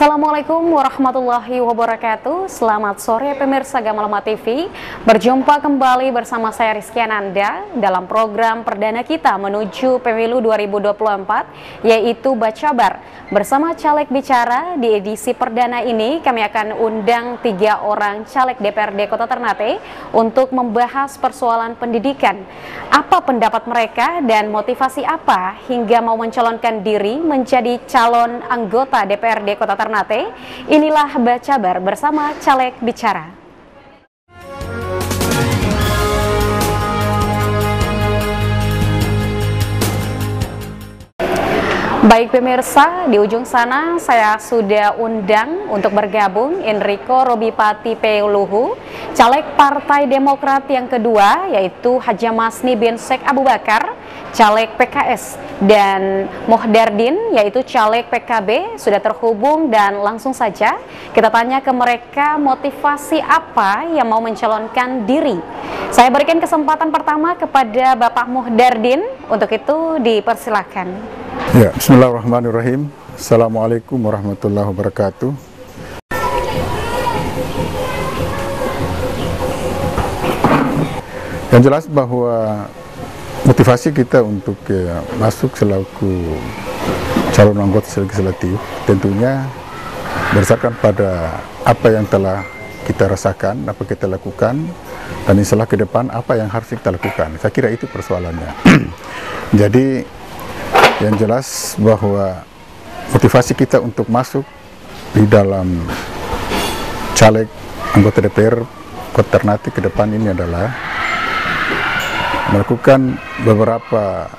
Assalamualaikum warahmatullahi wabarakatuh. Selamat sore pemirsa Gamalama TV. Berjumpa kembali bersama saya Rizky Ananda dalam program perdana kita menuju Pemilu 2024, yaitu Bacabar. Bersama Caleg Bicara di edisi perdana ini, kami akan undang 3 orang caleg DPRD Kota Ternate untuk membahas persoalan pendidikan. Apa pendapat mereka dan motivasi apa hingga mau mencalonkan diri menjadi calon anggota DPRD Kota Ternate. Inilah Bacabar bersama Caleg Bicara. Baik pemirsa, di ujung sana saya sudah undang untuk bergabung Enrico Robipati Peuluhu, caleg Partai Demokrat yang kedua, yaitu Haja Masni bin Sheikh Abu Bakar, caleg PKS, dan Muhdardin, yaitu caleg PKB, sudah terhubung dan langsung saja kita tanya ke mereka motivasi apa yang mau mencalonkan diri. Saya berikan kesempatan pertama kepada Bapak Muhdardin, untuk itu dipersilakan. Ya, bismillahirrahmanirrahim. Assalamualaikum warahmatullahi wabarakatuh. Yang jelas bahwa motivasi kita untuk masuk selaku calon anggota legislatif tentunya berdasarkan pada apa yang telah kita rasakan, apa kita lakukan, dan insyaallah ke depan apa yang harus kita lakukan. Saya kira itu persoalannya. Jadi yang jelas bahwa motivasi kita untuk masuk di dalam caleg anggota DPR Kota Ternate ke depan ini adalah melakukan beberapa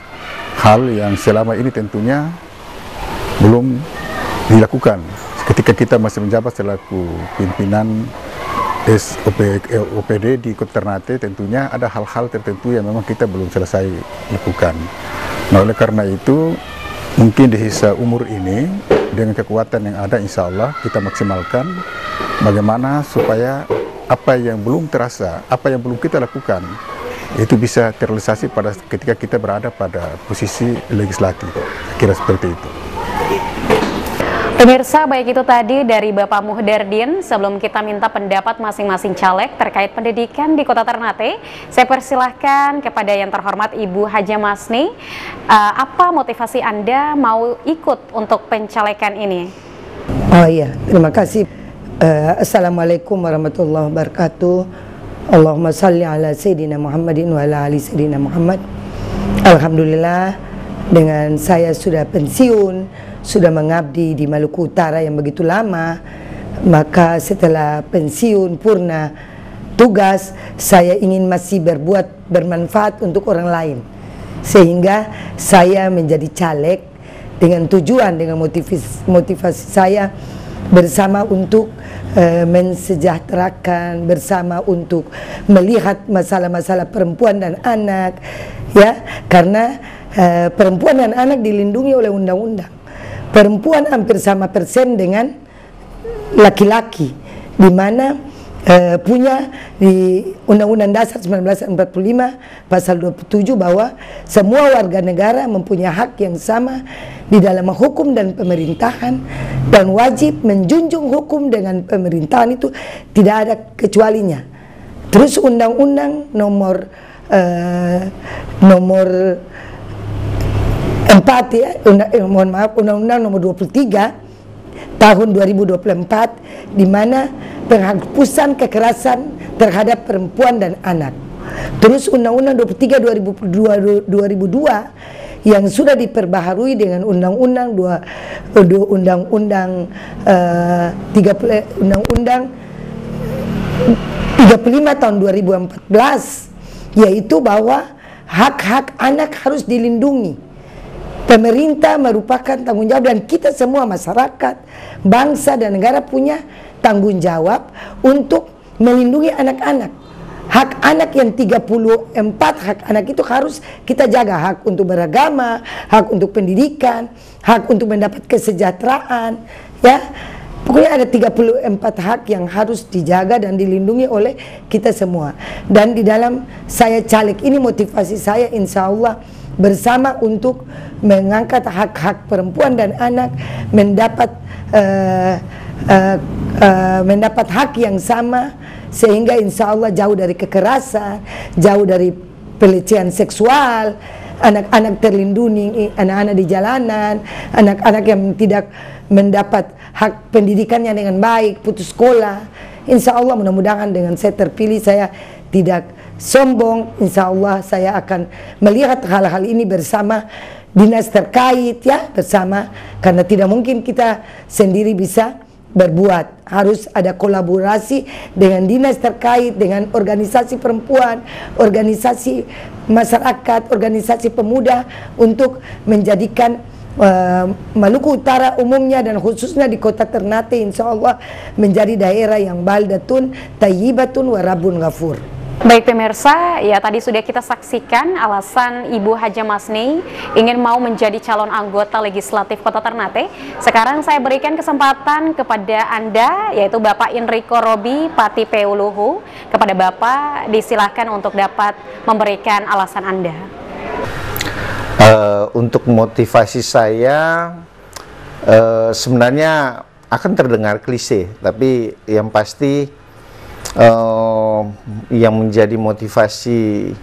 hal yang selama ini tentunya belum dilakukan ketika kita masih menjabat selaku pimpinan OPD di Kota Ternate. Tentunya ada hal-hal tertentu yang memang kita belum selesai lakukan. Nah, oleh karena itu mungkin di sisa umur ini dengan kekuatan yang ada, insya Allah kita maksimalkan bagaimana supaya apa yang belum terasa, apa yang belum kita lakukan itu bisa terrealisasi pada ketika kita berada pada posisi legislatif. Kira seperti itu. Pemirsa, baik itu tadi dari Bapak Muhdardin. Sebelum kita minta pendapat masing-masing caleg terkait pendidikan di Kota Ternate, saya persilahkan kepada yang terhormat Ibu Haja Masni. Apa motivasi Anda mau ikut untuk pencalekan ini? Oh iya, terima kasih. Assalamualaikum warahmatullahi wabarakatuh. Allahumma salli ala Sayyidina Muhammadin wa ala ali Sayyidina Muhammad. Alhamdulillah, dengan saya sudah pensiun, sudah mengabdi di Maluku Utara yang begitu lama, maka setelah pensiun purna tugas, saya ingin masih bermanfaat untuk orang lain, sehingga saya menjadi caleg dengan tujuan, dengan motivasi saya bersama untuk mensejahterakan, bersama untuk melihat masalah-masalah perempuan dan anak, ya, karena perempuan dan anak dilindungi oleh undang-undang. Perempuan hampir sama persen dengan laki-laki, di mana punya di Undang-Undang Dasar 1945 pasal 27 bahwa semua warga negara mempunyai hak yang sama di dalam hukum dan pemerintahan, dan wajib menjunjung hukum dengan pemerintahan itu tidak ada kecualinya. Terus Undang-Undang nomor 4 ya, Undang-Undang nomor 23 tahun 2024, di mana penghapusan kekerasan terhadap perempuan dan anak. Terus Undang-Undang 23 2002 yang sudah diperbaharui dengan Undang-Undang 35 tahun 2014, yaitu bahwa hak-hak anak harus dilindungi. Pemerintah merupakan tanggung jawab, dan kita semua masyarakat, bangsa dan negara punya tanggung jawab untuk melindungi anak-anak. Hak anak yang 34 hak anak itu harus kita jaga. Hak untuk beragama, hak untuk pendidikan, hak untuk mendapat kesejahteraan, ya. Pokoknya ada 34 hak yang harus dijaga dan dilindungi oleh kita semua. Dan di dalam saya caleg ini motivasi saya insya Allah bersama untuk mengangkat hak-hak perempuan dan anak mendapat hak yang sama, sehingga insya Allah jauh dari kekerasan, jauh dari pelecehan seksual, anak-anak terlindungi, anak-anak di jalanan, anak-anak yang tidak mendapat hak pendidikannya dengan baik, putus sekolah. Insya Allah mudah-mudahan dengan saya terpilih, saya tidak sombong, insya Allah saya akan melihat hal-hal ini bersama dinas terkait ya, bersama, karena tidak mungkin kita sendiri bisa berbuat, harus ada kolaborasi dengan dinas terkait, dengan organisasi perempuan, organisasi masyarakat, organisasi pemuda untuk menjadikan Maluku Utara umumnya dan khususnya di kota Ternate insya Allah menjadi daerah yang baldatun, tayyibatun, warabun ghafur. Baik pemirsa, ya tadi sudah kita saksikan alasan Ibu Haja Masni ingin mau menjadi calon anggota legislatif Kota Ternate. Sekarang saya berikan kesempatan kepada Anda, yaitu Bapak Enrico Robi Pati Peuluhu. Kepada Bapak disilahkan untuk dapat memberikan alasan Anda. Untuk motivasi saya sebenarnya akan terdengar klise, tapi yang pasti yang menjadi motivasi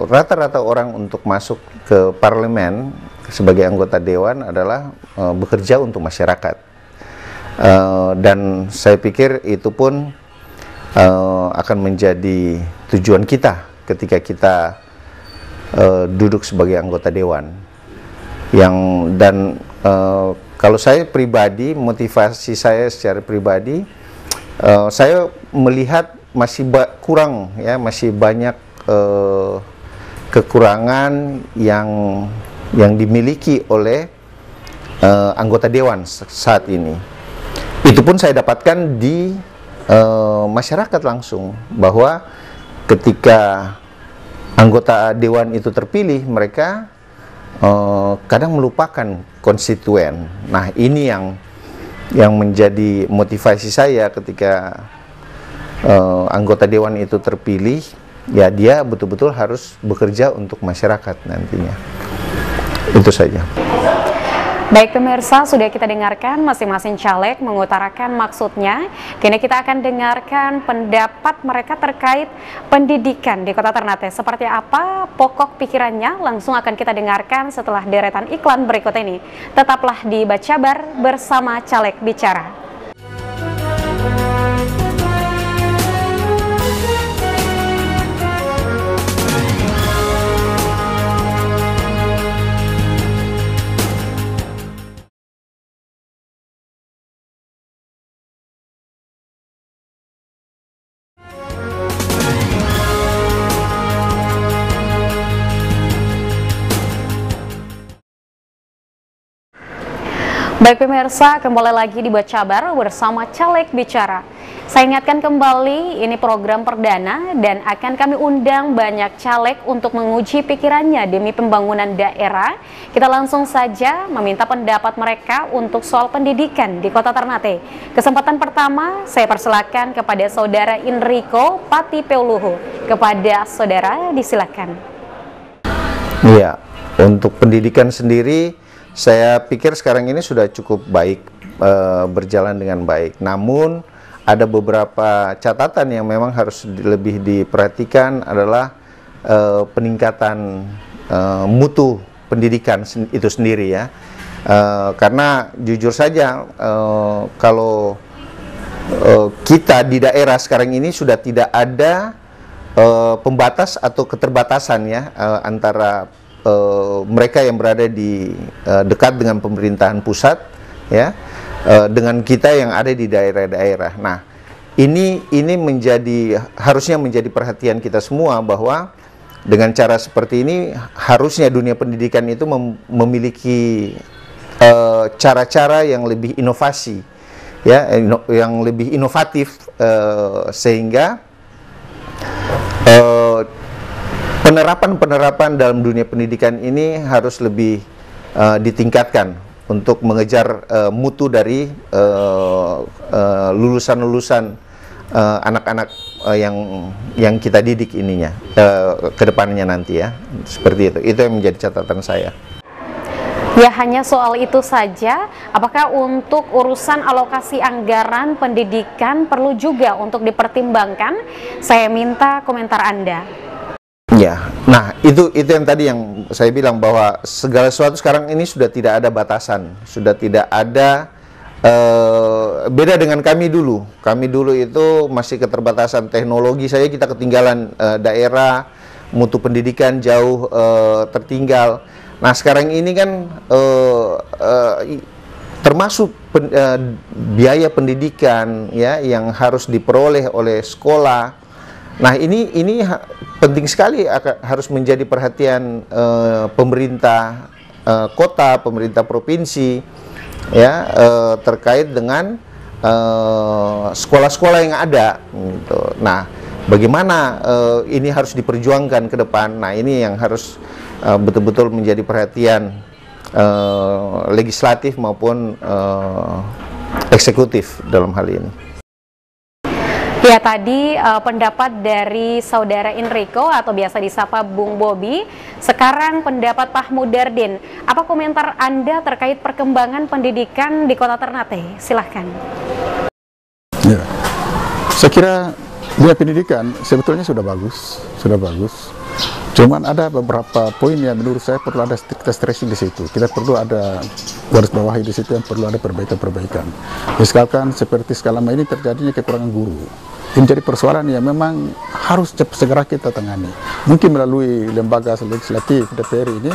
rata-rata orang untuk masuk ke parlemen sebagai anggota dewan adalah bekerja untuk masyarakat, dan saya pikir itu pun akan menjadi tujuan kita ketika kita duduk sebagai anggota dewan. Kalau saya pribadi, motivasi saya secara pribadi, saya melihat masih kurang ya, masih banyak kekurangan yang dimiliki oleh anggota dewan saat ini. Itu pun saya dapatkan di masyarakat langsung, bahwa ketika anggota dewan itu terpilih, mereka kadang melupakan konstituen. Nah, ini yang menjadi motivasi saya ketika anggota dewan itu terpilih, ya dia betul-betul harus bekerja untuk masyarakat nantinya. Itu saja. Baik pemirsa, sudah kita dengarkan masing-masing caleg mengutarakan maksudnya. Kini kita akan dengarkan pendapat mereka terkait pendidikan di Kota Ternate. Seperti apa pokok pikirannya, langsung akan kita dengarkan setelah deretan iklan berikut ini. Tetaplah di Bacabar bersama Caleg Bicara. Baik pemirsa, kembali lagi di Bacabar bersama Caleg Bicara. Saya ingatkan kembali, ini program perdana dan akan kami undang banyak caleg untuk menguji pikirannya demi pembangunan daerah. Kita langsung saja meminta pendapat mereka untuk soal pendidikan di Kota Ternate. Kesempatan pertama, saya persilakan kepada Saudara Enrico Pati Peuluhu. Kepada Saudara, disilakan. Iya, untuk pendidikan sendiri, saya pikir sekarang ini sudah cukup baik, berjalan dengan baik. Namun ada beberapa catatan yang memang harus lebih diperhatikan, adalah peningkatan mutu pendidikan itu sendiri ya. Karena jujur saja kalau kita di daerah sekarang ini sudah tidak ada pembatas atau keterbatasan ya antara mereka yang berada di dekat dengan pemerintahan pusat ya dengan kita yang ada di daerah-daerah. Nah, ini harusnya menjadi perhatian kita semua, bahwa dengan cara seperti ini harusnya dunia pendidikan itu memiliki cara-cara yang lebih inovasi ya, yang lebih inovatif, sehingga penerapan dalam dunia pendidikan ini harus lebih ditingkatkan untuk mengejar mutu dari lulusan-lulusan anak-anak yang kita didik ininya ke depannya nanti ya. Seperti itu yang menjadi catatan saya. Ya, hanya soal itu saja. Apakah untuk urusan alokasi anggaran pendidikan perlu juga untuk dipertimbangkan? Saya minta komentar Anda. Ya, nah itu yang tadi yang saya bilang, bahwa segala sesuatu sekarang ini sudah tidak ada batasan, sudah tidak ada beda dengan kami dulu. Kami dulu itu masih keterbatasan teknologi saja, kita ketinggalan daerah, mutu pendidikan jauh tertinggal. Nah sekarang ini kan termasuk biaya pendidikan ya yang harus diperoleh oleh sekolah. Nah ini penting sekali, harus menjadi perhatian pemerintah kota, pemerintah provinsi ya, terkait dengan sekolah-sekolah yang ada gitu. Nah bagaimana ini harus diperjuangkan ke depan. Nah ini yang harus betul-betul menjadi perhatian legislatif maupun eksekutif dalam hal ini. Ya, tadi pendapat dari Saudara Enrico atau biasa disapa Bung Bobi. Sekarang pendapat Pak Mudardin. Apa komentar Anda terkait perkembangan pendidikan di Kota Ternate? Silahkan. Ya, saya kira dunia pendidikan sebetulnya sudah bagus. Cuman ada beberapa poin yang menurut saya perlu ada stressing di situ. Kita perlu ada garis bawahi di situ yang perlu ada perbaikan. Misalkan seperti selama ini terjadinya kekurangan guru. Ini menjadi persoalan yang memang harus segera kita tangani. Mungkin melalui lembaga legislatif DPR ini,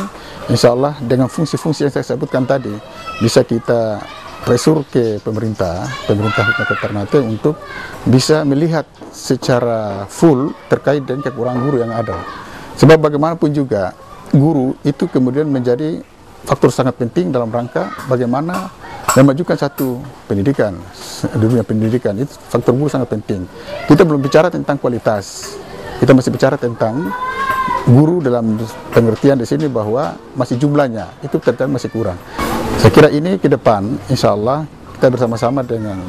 insya Allah dengan fungsi-fungsi yang saya sebutkan tadi, bisa kita pressure ke pemerintah Kota Ternate untuk bisa melihat secara full terkait dengan kekurangan guru yang ada. Sebab bagaimanapun juga guru itu kemudian menjadi faktor sangat penting dalam rangka bagaimana memajukan satu pendidikan. Dunia pendidikan itu faktor guru sangat penting. Kita belum bicara tentang kualitas, kita masih bicara tentang guru dalam pengertian di sini bahwa masih jumlahnya itu ternyata masih kurang. Saya kira ini ke depan insya Allah kita bersama-sama dengan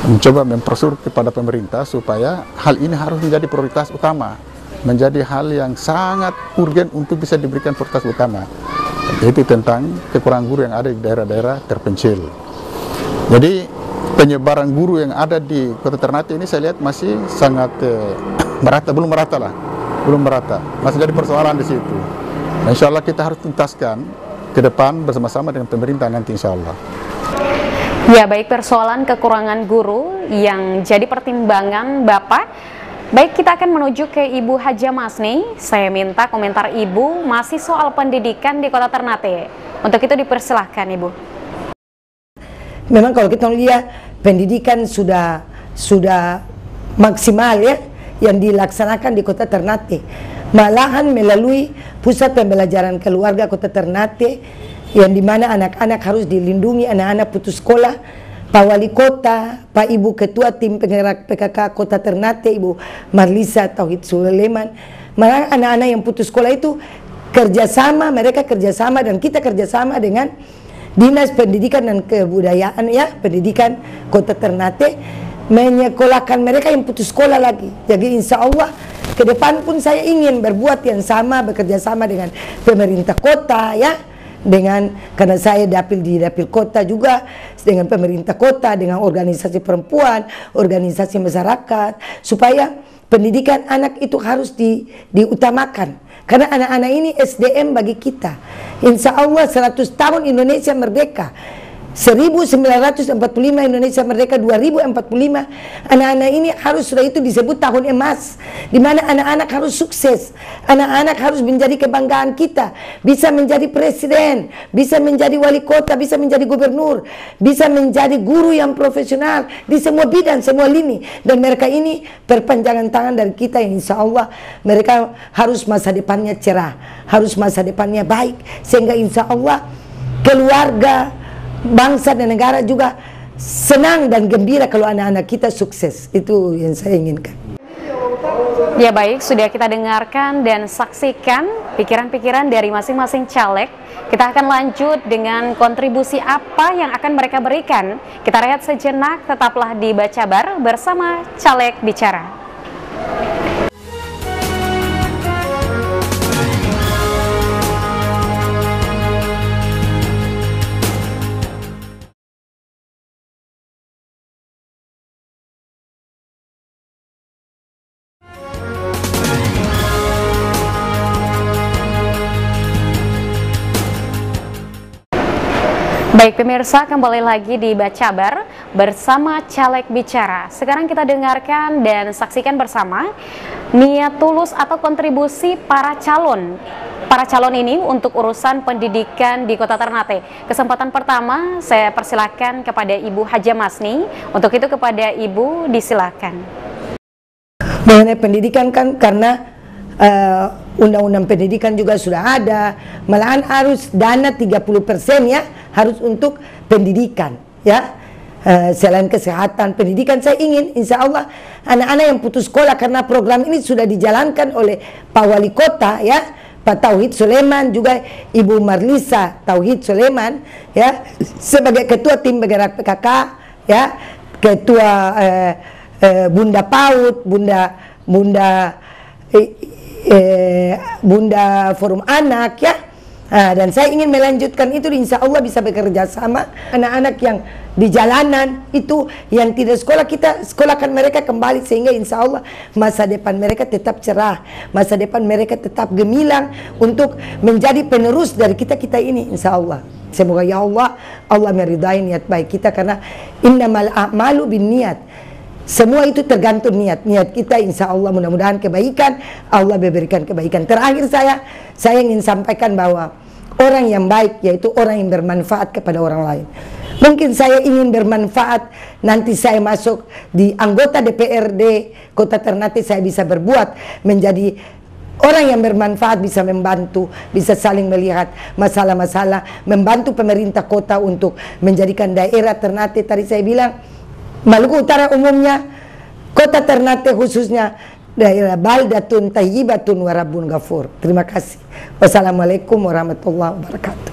mencoba mempressure kepada pemerintah supaya hal ini harus menjadi prioritas utama, menjadi hal yang sangat urgen untuk bisa diberikan prioritas utama, yaitu tentang kekurangan guru yang ada di daerah-daerah terpencil. Jadi penyebaran guru yang ada di Kota Ternate ini saya lihat masih sangat belum merata, masih jadi persoalan di situ. Nah, insya Allah kita harus tuntaskan ke depan bersama-sama dengan pemerintah nanti insya Allah. Ya, baik, persoalan kekurangan guru yang jadi pertimbangan Bapak. Baik, kita akan menuju ke Ibu Haja Masni. Saya minta komentar Ibu masih soal pendidikan di Kota Ternate. Untuk itu dipersilahkan Ibu. Memang kalau kita lihat pendidikan sudah maksimal ya yang dilaksanakan di Kota Ternate. Malahan melalui Pusat Pembelajaran Keluarga Kota Ternate yang dimana anak-anak harus dilindungi, anak-anak putus sekolah. Pak Wali Kota, Pak Ibu Ketua Tim Penggerak PKK Kota Ternate, Ibu Marlisa Tauhid Sulaiman, malah anak-anak yang putus sekolah itu mereka kerjasama dan kita kerjasama dengan Dinas Pendidikan dan Kebudayaan ya, Pendidikan Kota Ternate, menyekolahkan mereka yang putus sekolah lagi. Jadi insya Allah ke depan pun saya ingin berbuat yang sama, bekerja sama dengan pemerintah kota ya, karena saya di dapil kota juga, dengan pemerintah kota, dengan organisasi perempuan, organisasi masyarakat, supaya pendidikan anak itu harus diutamakan. Karena anak-anak ini SDM bagi kita. Insya Allah 100 tahun Indonesia merdeka. 1945 Indonesia merdeka, 2045 anak-anak ini harus sudah itu disebut tahun emas, di mana anak-anak harus sukses, anak-anak harus menjadi kebanggaan kita, bisa menjadi presiden, bisa menjadi wali kota, bisa menjadi gubernur, bisa menjadi guru yang profesional di semua bidang, semua lini, dan mereka ini perpanjangan tangan dari kita yang insya Allah mereka harus masa depannya cerah, harus masa depannya baik, sehingga insya Allah keluarga, bangsa dan negara juga senang dan gembira kalau anak-anak kita sukses. Itu yang saya inginkan. Ya, baik, sudah kita dengarkan dan saksikan pikiran-pikiran dari masing-masing caleg. Kita akan lanjut dengan kontribusi apa yang akan mereka berikan. Kita rehat sejenak, tetaplah di Bacabar bersama Caleg Bicara. Baik pemirsa, kembali lagi di Bacabar bersama Caleg Bicara. Sekarang kita dengarkan dan saksikan bersama niat tulus atau kontribusi para calon ini untuk urusan pendidikan di Kota Ternate. Kesempatan pertama saya persilakan kepada Ibu Haja Masni. Untuk itu kepada Ibu disilakan. Mengenai pendidikan kan karena undang-undang pendidikan juga sudah ada, malahan harus dana 30% ya, harus untuk pendidikan ya. Selain kesehatan, pendidikan, saya ingin insya Allah anak-anak yang putus sekolah, karena program ini sudah dijalankan oleh Pak Wali Kota ya, Pak Tauhid Sulaiman, juga Ibu Marlisa Tauhid Sulaiman ya, sebagai ketua tim bergerak PKK ya, ketua Bunda PAUD, Bunda Forum Anak ya. Dan saya ingin melanjutkan itu, insya Allah bisa bekerja sama anak-anak yang di jalanan itu, yang tidak sekolah, kita sekolahkan mereka kembali, sehingga insya Allah masa depan mereka tetap cerah, masa depan mereka tetap gemilang untuk menjadi penerus dari kita ini, insya Allah. Semoga ya Allah meridai niat baik kita, karena innamal a'malu binniat. Semua itu tergantung niat kita, insya Allah mudah-mudahan kebaikan, Allah memberikan kebaikan. Terakhir saya ingin sampaikan bahwa orang yang baik yaitu orang yang bermanfaat kepada orang lain. Mungkin saya ingin bermanfaat, nanti saya masuk di anggota DPRD Kota Ternate, saya bisa berbuat menjadi orang yang bermanfaat, bisa membantu, bisa saling melihat masalah-masalah, membantu pemerintah kota untuk menjadikan daerah Ternate, tadi saya bilang Maluku Utara umumnya, Kota Ternate khususnya, daerah baldatun tayyibatun warabun ghafur. Terima kasih. Wassalamualaikum warahmatullahi wabarakatuh.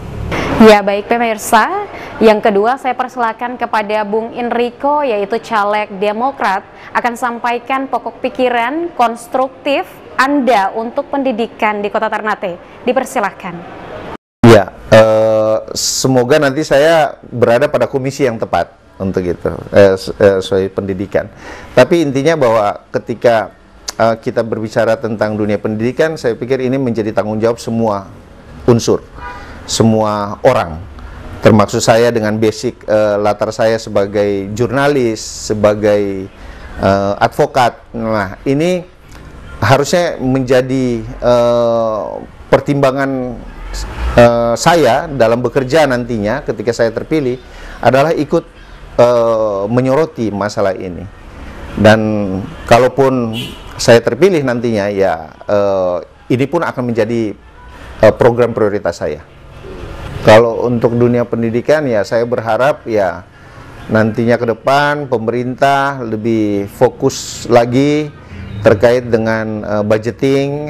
Ya baik pemirsa, yang kedua saya persilakan kepada Bung Enrico, yaitu caleg Demokrat, akan sampaikan pokok pikiran konstruktif Anda untuk pendidikan di Kota Ternate. Dipersilahkan. Ya, semoga nanti saya berada pada komisi yang tepat untuk itu, soal pendidikan. Tapi intinya bahwa ketika kita berbicara tentang dunia pendidikan, saya pikir ini menjadi tanggung jawab semua unsur, semua orang, termasuk saya dengan basic latar saya sebagai jurnalis, sebagai advokat. Nah, ini harusnya menjadi pertimbangan saya dalam bekerja nantinya ketika saya terpilih, adalah ikut menyoroti masalah ini. Dan kalaupun saya terpilih nantinya, ya ini pun akan menjadi program prioritas saya. Kalau untuk dunia pendidikan, ya saya berharap ya nantinya ke depan pemerintah lebih fokus lagi terkait dengan budgeting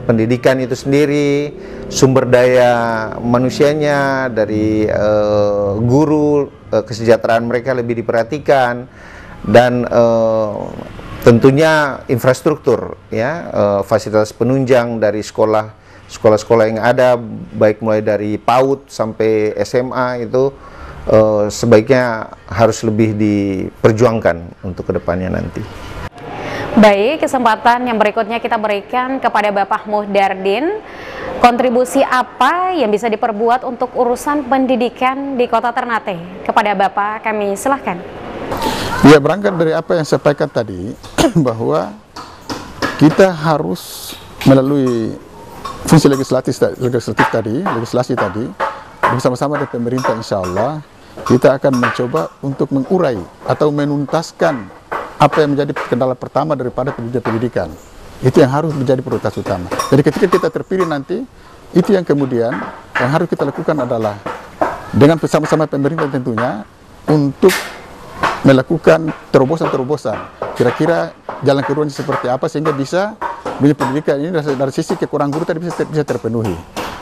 pendidikan itu sendiri, sumber daya manusianya dari guru, kesejahteraan mereka lebih diperhatikan, dan tentunya infrastruktur ya, fasilitas penunjang dari sekolah-sekolah yang ada, baik mulai dari PAUD sampai SMA itu sebaiknya harus lebih diperjuangkan untuk kedepannya nanti. Baik, kesempatan yang berikutnya kita berikan kepada Bapak Muhdardin. Kontribusi apa yang bisa diperbuat untuk urusan pendidikan di Kota Ternate? Kepada Bapak kami silahkan. Ya, berangkat dari apa yang saya sampaikan tadi, bahwa kita harus melalui fungsi legislasi tadi, bersama-sama dengan pemerintah, insya Allah kita akan mencoba untuk mengurai atau menuntaskan apa yang menjadi kendala pertama daripada pendidikan. Itu yang harus menjadi prioritas utama. Jadi ketika kita terpilih nanti, itu yang kemudian yang harus kita lakukan adalah dengan bersama-sama pemerintah tentunya untuk melakukan terobosan-terobosan. Kira-kira jalan keluarnya seperti apa sehingga bisa dunia pendidikan ini dari sisi kekurangan guru tadi bisa terpenuhi.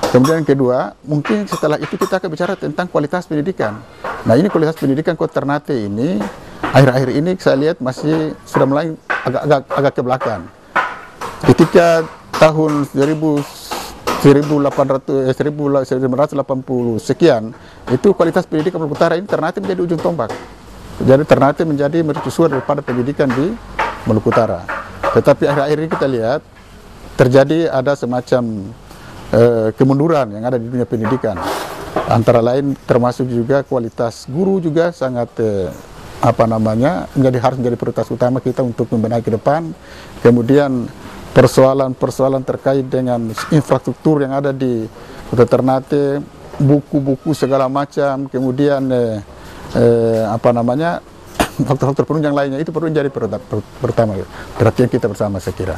Kemudian yang kedua, mungkin setelah itu kita akan bicara tentang kualitas pendidikan. Nah, ini kualitas pendidikan Kota Ternate ini akhir-akhir ini saya lihat masih sudah mulai agak ke belakang. Ketika tahun 1980 sekian, itu kualitas pendidikan Maluku Utara ini Ternate menjadi ujung tombak. Jadi Ternate menjadi mercusuar daripada pendidikan di Maluku Utara. Tetapi akhir-akhir ini kita lihat terjadi ada semacam kemunduran yang ada di dunia pendidikan. Antara lain termasuk juga kualitas guru juga sangat harus menjadi prioritas utama kita untuk membenahi ke depan. Kemudian persoalan-persoalan terkait dengan infrastruktur yang ada di Kota Ternate, buku-buku segala macam, kemudian faktor-faktor penunjang lainnya itu perlu menjadi perhatian kita bersama, saya kira.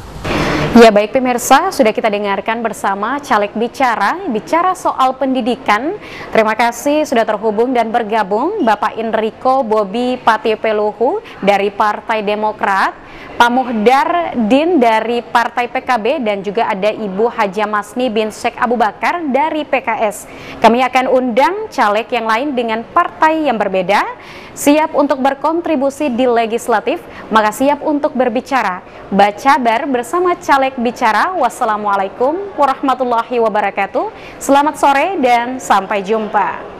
Ya, baik pemirsa, sudah kita dengarkan bersama caleg bicara soal pendidikan. Terima kasih sudah terhubung dan bergabung Bapak Enrico Bobi Patiepeluhu dari Partai Demokrat, Pak Muhdar Din dari Partai PKB, dan juga ada Ibu Haja Masni bin Sheikh Abu Bakar dari PKS. Kami akan undang caleg yang lain dengan partai yang berbeda, siap untuk berkontribusi di legislatif, maka siap untuk berbicara. Bacabar bersama caleg bicara. Wassalamualaikum warahmatullahi wabarakatuh. Selamat sore dan sampai jumpa.